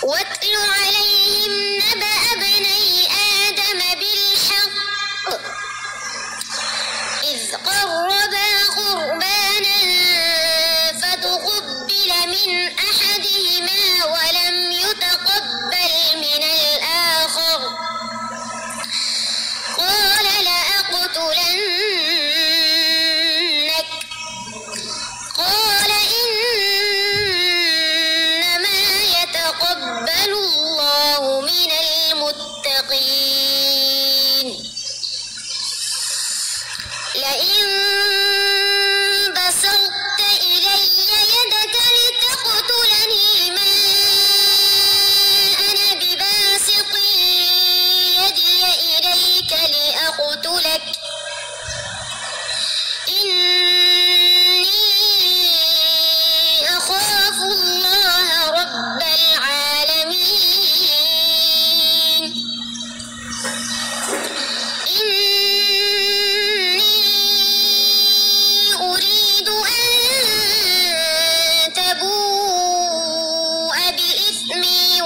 واتل عليهم نبأ ابني آدم بالحق إذ قربا قربانا فتقبل من أحدهما ولم يتقبل من الآخر قال لأقتلنك قال إنما يتقبل الله من المتقين لئن بسطت إلي يدك لتقتلني ما أنا بباسط يدي إليك لأقتلك إني أخاف الله رب العالمين أريد أن تبوء بإثمي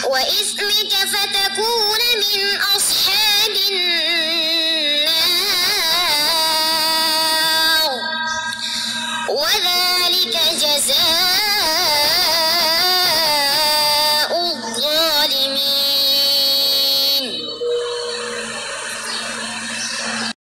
وإثمك فتكون من أصحاب النار